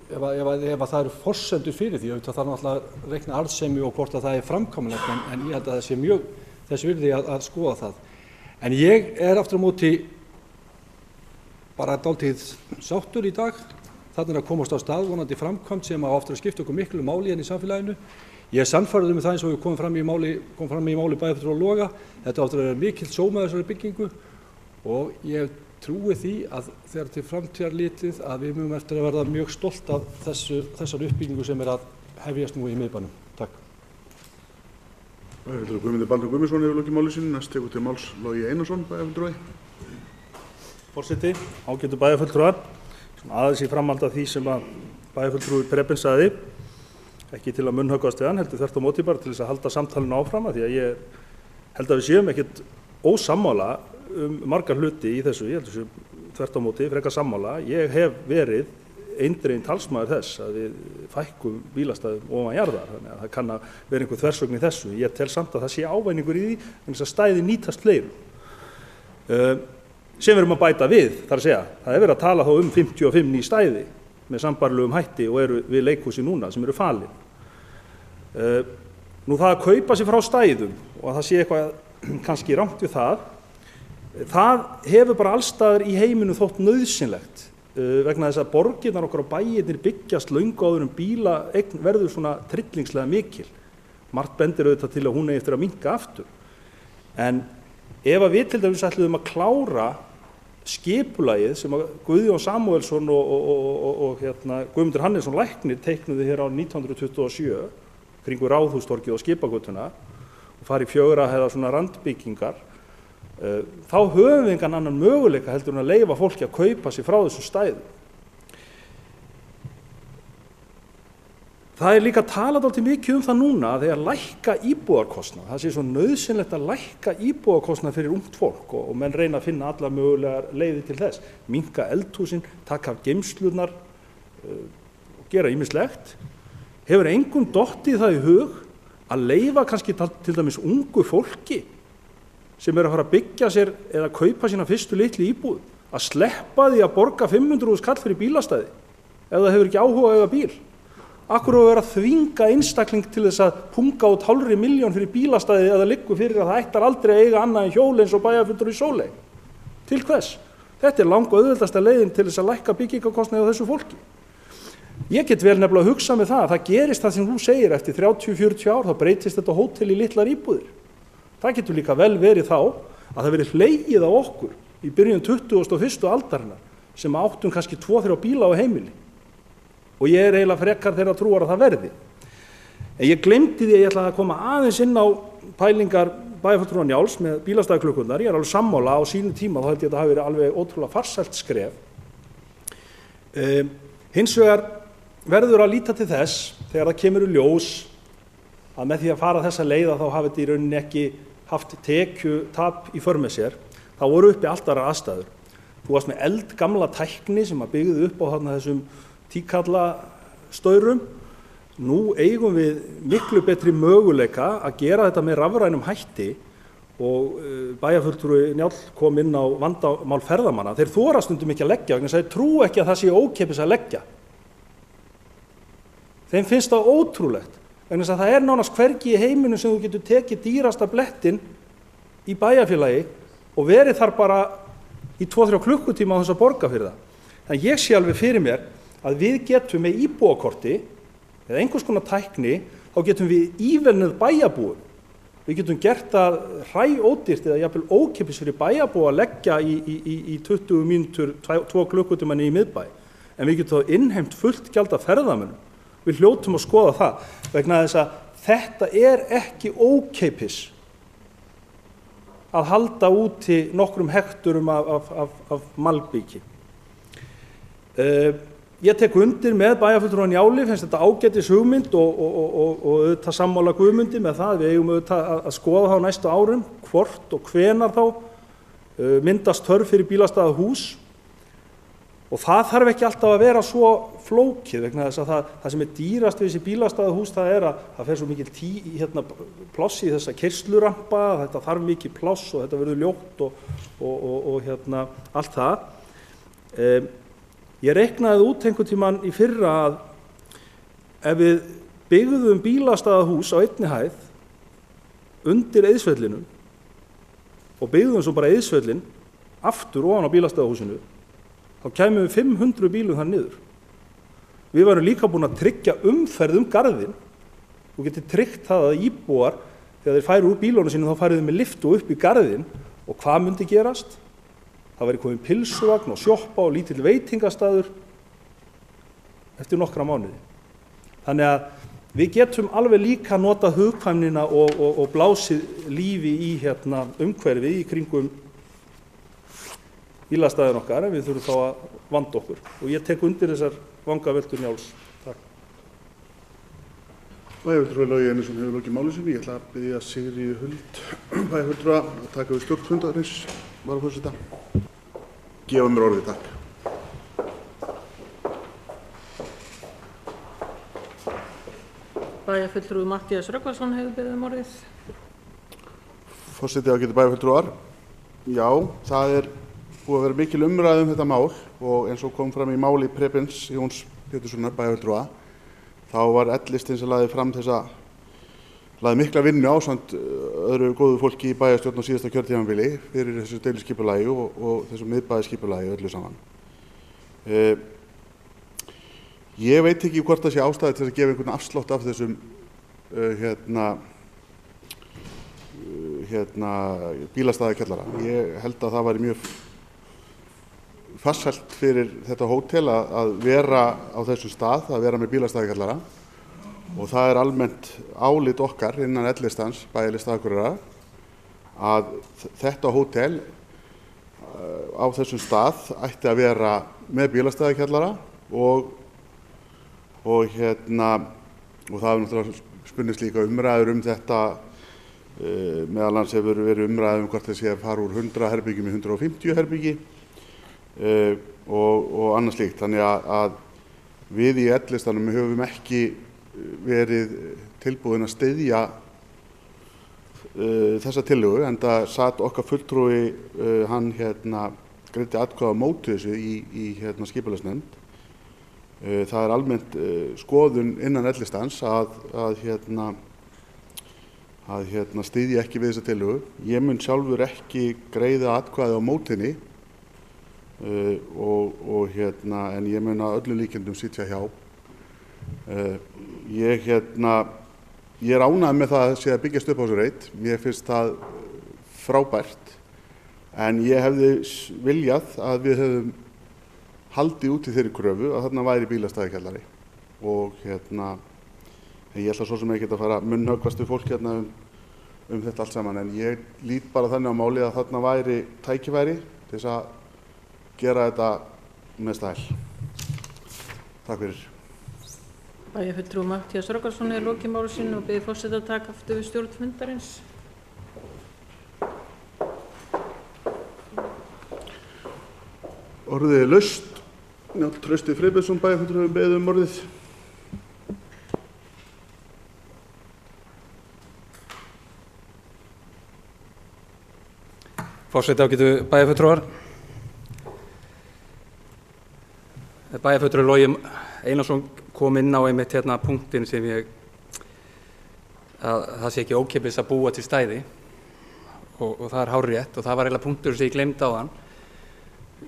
það eru forsendur fyrir því, þá þarf náttúrulega að reikna arðsemi og hvort að það er framkvæmanlegt en ég held að það sé mjög þess virði að skoða það. En ég er aftur á móti bara dálítið sáttur í dag. Þarna að komast á stað vonandi framkvæmd sem á aftur að skipta okkur miklu máli í samfélaginu. Ég sannfærður það eins og við komum fram í máli bæjarfulltrúa Loga. Þetta áttur að vera mikill sómi að þessari byggingu og ég trúi því að þegar til framtíðar litið að við munum eftir að verða mjög stolt af þessari uppbyggingu sem að hefjast nú í miðbænum. Takk. Guðmundur Baldur Guðmundsson hefur lokið máli sínu. Næst tekur til máls Logi Einarsson, bæjarfulltrúi. Forseti, ágætu bæjarfulltrúar. Aðeins í framhald af því sem að bæjarfulltrúi Preben sagði, ekki til að munnhöggvast við hann, heldur þvert á móti bara til þess að halda samtalinu áfram, því að ég held að við séum ekkert ósammála margar hluti í þessu, ég held að við séum þvert á móti, frekar sammála. Ég hef verið eindreginn talsmaður þess að við fækkum bílastæðum ofan jarðar, þannig að það kann að vera einhver þversögn í þessu. Ég tel samt að það sé ávæningur í því, þannig að stæði nýtast fleirum. Sem við erum að bæta við, þar að segja, það verið að tala þá 55 ný stæði með sambarlegum hætti og eru við leikhúsi núna sem eru falin. Nú það að kaupa sér frá stæðum og að það sé eitthvað kannski rangt við það hefur bara allstaðar í heiminu þótt nauðsynlegt vegna þess að borgirnar okkar og bæirnir byggjast löngu áður bílaeign verður svona trillingslega mikil. Margt bendir auðvitað til að hún eigi eftir að minnka aftur. En ef að við til dæmis ætluðum að klára skipulagið sem að Guðjón Samúelsson og Guðmundur Hannesson læknir teiknuðu hér á 1927 kringu Ráðhústorgið og Skipagötuna og fari í 4 hæða svona randbyggingar, þá höfum við engan annan möguleika heldur en að leyfa fólki að kaupa sér frá þessu stæðum. Það líka talað dálítið mikið það núna að þegar lækka íbúðarkostnað. Það sé svo nauðsynlegt að lækka íbúðarkostnað fyrir ungt fólk og menn reyna að finna alla mögulegar leiðir til þess. Minnka eldhúsin, taka af geymslurnar og gera ýmislegt. Hefur engum dottið það í hug að leyfa kannski til dæmis ungu fólki sem eru að fara að byggja sér eða kaupa sína fyrstu litlu íbúð að sleppa því að borga 500.000 kall fyrir bílastæði ef það hefur ekki áhuga að eiga bíl. Akkur á að vera að þvinga einstakling til þess að punga út 500.000 fyrir bílastæði eða liggur fyrir að það ættar aldrei að eiga annað en hjól eins og bæjarfulltrúi í Sóley. Til hvers? Þetta er langt auðveldasta leiðin til þess að lækka byggingarkostnaði á þessu fólki. Ég get vel nefnilega að hugsa með það að það gerist það sem þú segir eftir 30-40 ár, þá breytist þetta hótel í litlar íbúðir. Það getur líka vel verið þá að það verið hlegið á okkur í byrjun 21. aldarinnar sem áttum kannski 2-3 bíla á heimili. Og ég eiginlega frekar þeirra trúar að það verði. En ég glemdi því að ég ætlaði að koma aðeins inn á pælingar bæjarfulltrúa Njáls með bílastæðaklukkurnar. Ég alveg sammála á sínu tíma, þá held ég að það hafi verið alveg ótrúlega farsælt skref. Hins vegar verður að líta til þess þegar það kemur í ljós að með því að fara þessa leiða þá hafi þetta í rauninni ekki haft tekjutap í för með sér. Það voru uppi allt aðrar aðstæður. Þú varst með eldgamla tækni sem að byggðu upp á þessum tíkallastaurum. Nú eigum við miklu betri möguleika að gera þetta með rafrænum hætti og bæjarfulltrúi Njáll kom inn á vandamál ferðamanna. Þeir þora stundum ekki að leggja vegna þess að þeir trúa ekki að það sé ókeypis að leggja. Þeim finnst það ótrúlegt vegna þess að það er nánast hvergi í heiminum sem þú getur tekið dýrasta blettin í bæjarfélagi og verið þar bara í 2-3 klukkutíma á þess að borga fyrir það. Þannig ég sé alveg fyrir mér að við getum með íbúakorti eða einhvers konar tækni, þá getum við ívelnuð bæjarbúum. Við getum gert það hræódýrt eða jafnvel ókeypis fyrir bæjarbúa að leggja í 20 mínútur, 2 klukkutíma í miðbæ. En við getum þá innheimt fullt gjald af ferðamönnum. Við hljótum að skoða það vegna þess að þetta er ekki ókeypis að halda úti nokkrum hekturum af malbiki. Ég tek undir með bæjarfulltrúa Njáli, finnst þetta ágætis hugmynd og auðvitað sammála Guðmundi með það. Við eigum auðvitað að skoða þá næstu árum, hvort og hvenar þá myndast þörf fyrir bílastæðahús. Og það þarf ekki alltaf að vera svo flókið vegna þess að það sem er dýrast við þessi bílastæðahús það er að það fer svo mikil pláss í þessa keyrslurrampa, þetta þarf mikið pláss og þetta verður ljótt og allt það. Ég reiknaði út einhvern tímann í fyrra að ef við byggðum bílastæðahús á einni hæð undir Eiðsvellinum og byggðum svo bara Eiðsvellin aftur ofan á bílastæðahúsinu, þá kæmum við 500 bílum þar niður. Við varum líka búin að tryggja umferð garðinn og getið tryggt það að íbúar, þegar þeir færu úr bílunum sínum, þá færu þeir með lyftu upp í garðinn og hvað myndi gerast? Það væri komin pylsuvagn og sjoppa og lítill veitingastaður eftir nokkra mánuði. Þannig að við getum alveg líka nota hugkvæmnina og blásið lífi í umhverfi í kringum bílastæðin okkar, en við þurfum þá að vanda okkur. Og ég tek undir þessar vangaveltur Njáls. Takk. Bæjarfulltrúi Logi Einarsson hefur lokið máli sinni. Ég ætla að biðja Sigríði Huld, bæjarfulltrúa, að taka við stjórn fundarins, varaforseta. Gefa mér orðið, takk. Bæjarfulltrúi Matthías Rögnvaldsson hefur beðið orðið. Forseti ágætu bæjarfulltrúar. Já, það búið að vera mikil umræða þetta mál og eins og kom fram í máli Prebins Jóns Péturssonar bæjarfulltrúa, þá var L-listinn sem lagði mikla vinnu ásamt öðru góðu fólki í bæjarstjórn á síðasta kjörtímabili fyrir þessu deiliskipulagi og þessu miðbæjarskipulagi öllu saman. Ég veit ekki hvort það sé ástæða til að gefa einhvern afslátt af þessum bílastæðakjallara. Ég held að það væri mjög farsælt fyrir þetta hótel að vera á þessum stað, að vera með bílastæðakjallara, og það almennt álit okkar innan L-listans, bæjarlista Akureyrar, að þetta hótel á þessum stað ætti að vera með bílastæðakjallara og það náttúrulega spunnist líka umræður þetta, meðal annars hefur verið umræður hvort þessi að fara úr 100 herbyggjum í 150 herbyggi og annað slíkt. Þannig að við í L-listanum höfum ekki verið tilbúin að styðja þessa tillögu, enda sat okkar fulltrúi, hann greiddi atkvæði á móti þessu í skipulagsnefnd. Það almennt skoðun innan L-listans að styðja ekki við þessa tillögu. Ég mun sjálfur ekki greiða atkvæði á mótinni en ég mun að öllum líkindum sitja hjá. Ég ánægður með það að sé að byggjast upp á þessu reit. Mér finnst það frábært, en ég hefði viljað að við hefðum haldið út í þeirri kröfu að þarna væri bílastæðakjallari og ég ætla svo sem ekki að fara munnhöggvast við fólk þetta allt saman, en ég lít bara þannig á máli að þarna væri tækifæri til þess að gera þetta með stæl. Takk fyrir. Bæjarfulltrúi Matthías Rögnvaldsson hefur lokið máli sínu og biður forseta að taka aftur við stjórn fundarins. Orðið laust. Njáll Trausti Friðbertsson bæjarfulltrúi hefur beðið orðið. Forseti ágætu bæjarfulltrúar. Bæjarfulltrúi Logi Einarsson kom inn á einmitt punktin sem að það sé ekki ókeypis að búa til stæði og það hárrétt, og það var eiginlega punktur sem ég glemdi á hann.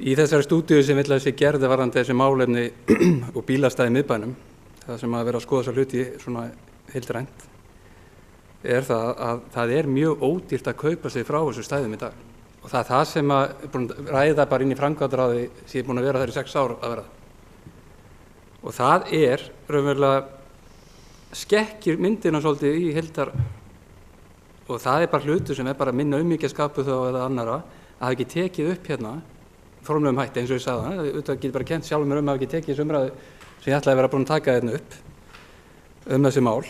Í þessari stúdíu sem vill að sé gerði varðandi þessi málefni og bílastæði í miðbænum, það sem að vera að skoða þessa hluti svona heildrænt, það að það mjög ódýrt að kaupa sig frá þessu stæðum í dag. Og það sem að búin að ræða bara inn í framkvæmdaráði sem ég búin að vera þar í 6 ár að vera. Og það raunverulega skekkir myndina svolítið í heildar, og það bara hlutur sem bara minna umhyggjaskapu þá eða annara að hafa ekki tekið upp formlegum hætti, eins og ég sagði það. Auðvitað getur bara kennt sjálfur mér að hafa ekki tekið þessu umræðu sem ég ætlaði að vera búin að taka upp þessi mál.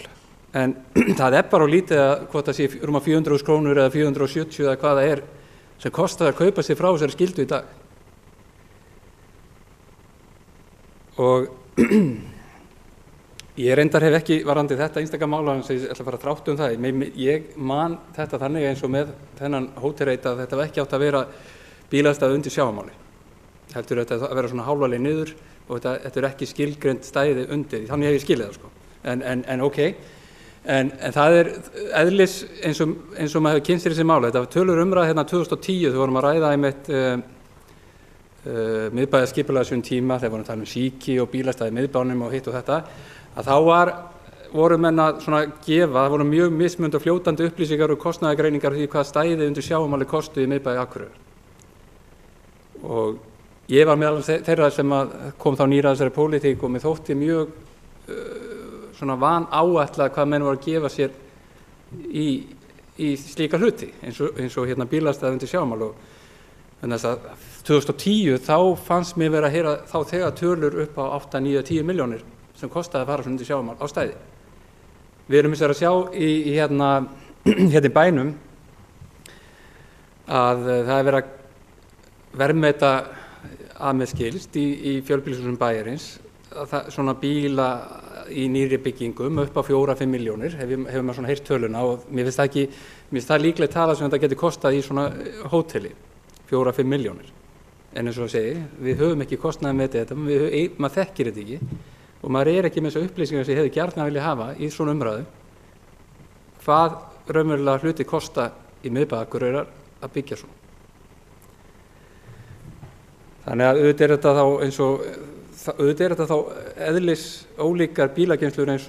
En það bara lítið að hvort það sé rúma 400.000 krónur eða 470 eða hvað það sem kostar að kaupa sig frá þessari skyldu í dag. Og ég reyndar hef ekki varðandi þetta einstaka mála, en ég ætla að fara þrátt það. Ég man þetta þannig eins og með þennan hótelreit að þetta ekki átt að vera bílastæði undir sjávarmáli. Heldur þetta að vera svona hálfa leið niður og þetta ekki skilgreind stæði undir. Þannig hef ég skilið það sko. En ok. En það eðlis eins og maður hefur kynnt sér þessi mála. Þetta var tölur umræða 2010 þegar vorum að ræða einmitt miðbæjarskipulag þessum tíma, þegar vorum að tala síki og bílastæði miðbænum og hitt og þetta, að þá voru menn að svona gefa, það voru mjög mismunandi og fljótandi upplýsingar og kostnaðargreiningar því hvað stæði undir sjávarmáli kostuð í miðbæi Akureyrar. Og ég var meðal þeirra sem kom þá nýra þessari pólitík og mér þótti mjög svona vanáætlað hvað menn voru að gefa sér í slíka hluti eins og hérna bílastæði undir sjávarmáli. Þannig að 2010 þá fannst mér vera að heyra þá þegar tölur upp á 8, 9, 10 milljónir sem kostaði að fara svona undir sjávarmál á stæði. Við erum að sjá hérna í bænum að það er verið að verðmeta að með skilst í fjölbýlishúsum bæjarins svona bíla í nýrri byggingum upp á 4-5 milljónir, hefur maður svona heyrt töluna og mér finnst það líklega tala sem þetta getur kostað í svona hóteli, 4-5 milljónir. En eins og að segja, við höfum ekki kostnaði með þetta, maður þekkir þetta ekki og maður ekki með þessu upplýsingar sem ég hefði gjarnan vilja hafa í svona umræðu hvað raunverulega hluti kosta í miðbæ Akureyrar að byggja svona. Þannig að auðvitað er þetta þá eðlis ólíkar bílageymslur eins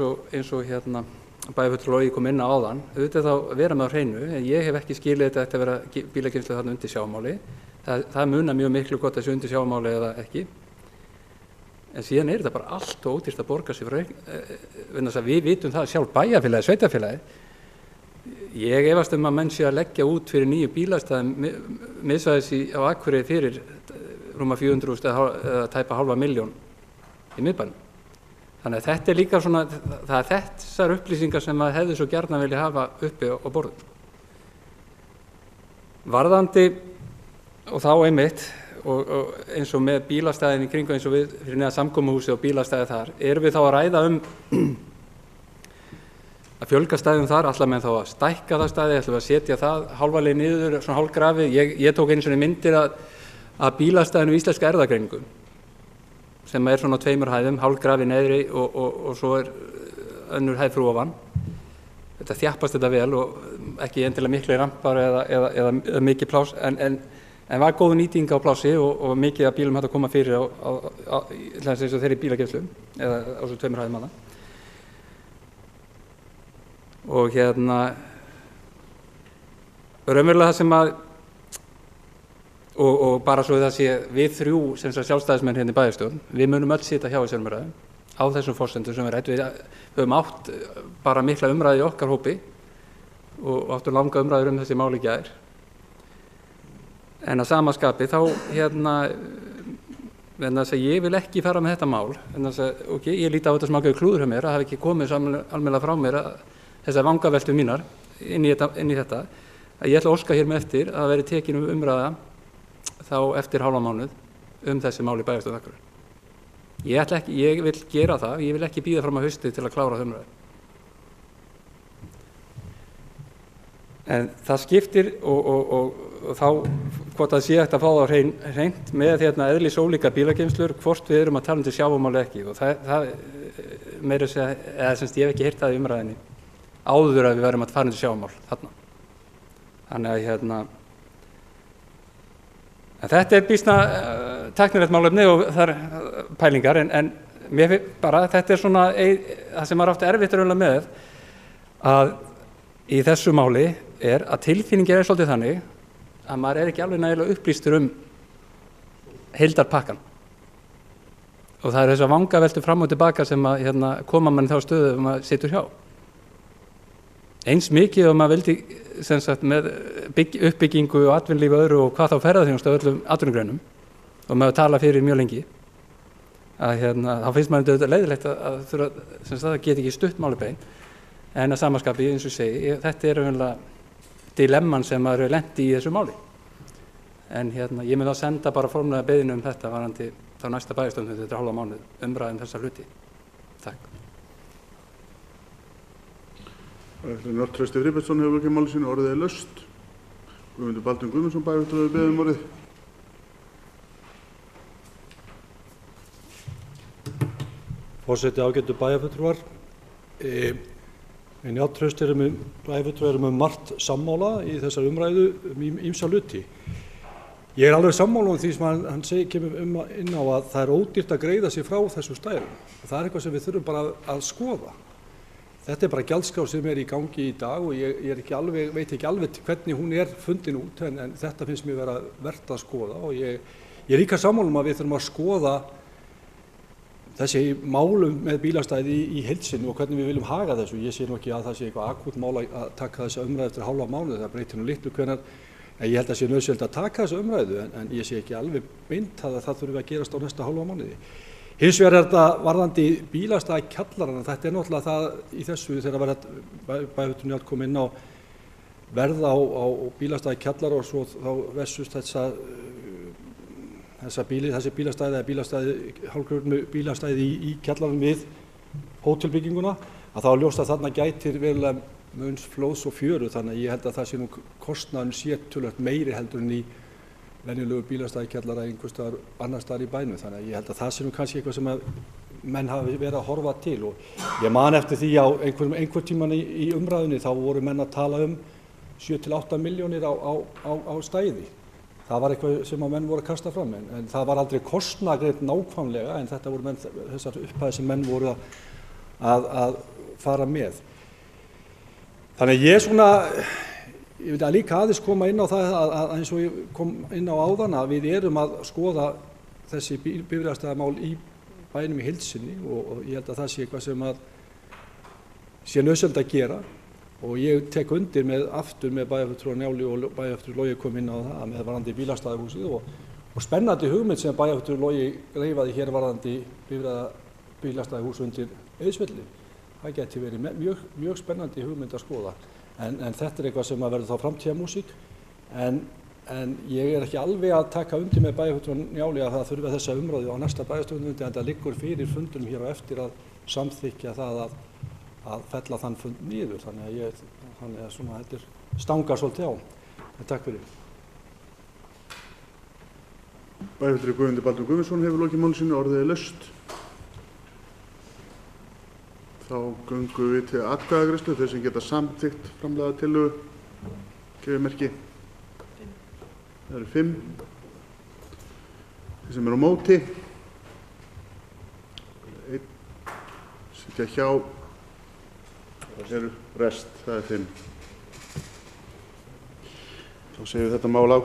og hérna bæjarfulltrúi Logi kom inn á áðan, auðvitað þá vera með á hreinu, en ég hef ekki skilið þetta að vera bílageymslu þarna undir sjávarmáli. Það munar mjög miklu gott að sé undir sjávarmáli eða ekki. En síðan þetta bara allt og ódýrt að borga sig frá við vitum það sjálf bæjarfélagið, sveitarfélagið. Ég efast að menn sé að leggja út fyrir nýju bílastæðum miðsvæðis á Akureyri fyrir rúma 400.000 eða tæpa 500.000 í miðbænum. Þannig að þetta líka svona, það þessar upplýsingar sem maður hefði svo gjarnan vilja hafa uppi á borðum. Varðandi og þá einmitt og eins og með bílastæðin í kringu eins og við fyrir neðan samkomuhúsi og bílastæði þar, erum við þá að ræða að fjölga stæðum þar, ætla menn þá að stækka það stæði, ætla við að setja það hálfa leið niður, svona hálfgrafi. Ég tók einu svona myndir að bílastæðinu í Íslenska erfðagreiningu sem svona á 2 hæðum, hálfgrafi neðri og svo önnur hæð fyrir ofan. Þetta þjappast þetta vel og ekki endilega miklu rampar eða mikið pláss en var góð nýting á plássi og mikið af bílum hægt að koma fyrir á þeirri bílageymslu eða á svo 2 hæðum hana. Og hérna raunverulega það sem og bara svo það sé við þrjú sem sjálfstæðismenn hérna í bæjarstjórn, við munum öll sitja hjá þessum umræðum á þessum forsendum sem við rætt. Við höfum átt bara mikla umræði í okkar hópi og áttum langa umræður þessi mál í gær. En að sama skapi þá þess að ég vil ekki fara með þetta mál, ég líti á þetta sem ákveðið klúður hjá mér að hafa ekki komið almennilega frá mér þessar vangaveltur mínar inn í þetta, að ég ætla að óska hér með eftir að það veri tekin umræða þá eftir hálfan mánuð þessi mál í bæjarstjórn Akureyrar. Ég vil gera það, ég vil ekki bíða fram á hausti til að klára umræðu. En það skiptir og þá hvort það sé hægt að fá það hreint með eðlis ólíkar bílageymslur, hvort við erum að tala til sjávarmáli ekki og það meira segja, eða semst ég hef ekki heyrt það í umræðinni áður að við verðum að fara til sjávarmál þarna. Þannig að en þetta er býsna tæknilegt málefni og það pælingar en mér bara þetta er svona það sem maður átti erfitt með að í þessu máli að tilfinningin svolítið þannig að maður ekki alveg nægilega upplýstur heildarpakkan og það er þessar vangaveltur fram og tilbaka sem koma mann þá stöðu og maður situr hjá. Eins mikið og maður vildi sem sagt með uppbyggingu og atvinnulífi og öðru og hvað þá ferðaþjónustu á öllum atvinnugreinum og maður tala fyrir mjög lengi að þá finnst maður þetta leiðilegt að þurfa sem sagt það geti ekki stutt máli bein en að samaskapi eins og segi þetta er raunverulega dilemman sem maður hefur lent í þessu máli. En ég mun þá senda bara formlega beiðni þetta varðandi þá næsta bæjarstjórn þetta hálfa mánuð umræðum þessa hluti. Takk. Nörd Trausti Friðbertsson hefur ekki máli sínu, orðið er laust. Guðmundur Baldvin Guðmundsson bæjarfulltrúi beðið orðið. Forseti, ágætu bæjarfulltrúar. En Njáll Trausti bæjarfulltrúi erum margt sammála í þessar umræðu ýmsa hluti. Ég er alveg sammála því sem hann kemur inn á að það er ódýrt að greiða sig frá þessu stæðum. Það er eitthvað sem við þurfum bara að skoða. Þetta er bara gjaldskrá sem er í gangi í dag og ég veit ekki alveg hvernig hún er fundin út en þetta finnst mér vera vert að skoða og ég er líka sammála að við þurfum að skoða þessi málum með bílastæði í heildsinu og hvernig við viljum haga þessu. Ég sé nú ekki að það sé eitthvað akút mál að taka þessa umræðu eftir hálfa mánuði, það breytir nú litlu hvenær. Ég held að sé nauðsynlegt að taka þessa umræðu en ég sé ekki alveg beint að það þurfi að gerast á næsta hálfa mánuði. Hins vegar er þetta varðandi bílastæðakjallarana, þetta er náttúrulega það í þessu þegar Bæjarfulltrúi Njáll kom inn á verð á bílastæðakjallara og svo þá versus þessi bílastæði, hálfgrunnu bílastæði í kjallaranum við hótelbygginguna, að þá er ljóst að þarna gætir verulega munns flóðs og fjöru þannig að ég held að það sé nú kostnaðurinn sé töluvert meiri heldur en í venjulegu bílastæðikjallara einhvers staðar annars staðar í bænum þannig að ég held að það sé nú kannski eitthvað sem að menn hafi verið að horfa til og ég man eftir því á einhver tíman í umræðunni þá voru menn að tala 7 til 8 milljónir á stæði. Það var eitthvað sem að menn voru að kasta fram en það var aldrei kostnaðargreint nákvæmlega en þetta voru þessar upphæðir sem menn voru að fara með. Þannig að ég vil líka aðeins koma inn á það að eins og ég kom inn á áðan að við erum að skoða þessi bifreiðastæðamál í bænum í heilsinni og ég held að það sé eitthvað sem að sé nauðsynlegt að gera og ég tek undir aftur með Bæjarfulltrúa Njáli og Bæjarfulltrúi Logi kom inn á það með varðandi bílastæðahúsið og spennandi hugmynd sem Bæjarfulltrúi Logi reifaði hér varðandi bílastæðahús undir Eiðsvelli. Það geti verið mjög spennandi hugmynd að skoða en þetta er eitthvað sem að verður þá framtíðarmúsík en ég er ekki alveg að taka undir með Bæjarfulltrúa Njáli að það þurfi þessa umræðu á næsta bæjarstjórnarfundi en það liggur fyrir fundunum hér á eftir að samþykkja það að fella þann fund niður þannig að þetta stangar svolítið á. Takk fyrir. Bæjarfulltrúi Guðmundur Baldvin Guðmundsson hefur lokið máli sínu, orðið er laust. Þá göngum við til atkvæðagreiðslu, þeir sem geta samþykkt framlagða tillögu, gefið merki. Það eru 5. Þeir sem eru á móti, 1, sitja hjá, það eru rest, það er 5. Þá segjum við þetta mál afgreitt.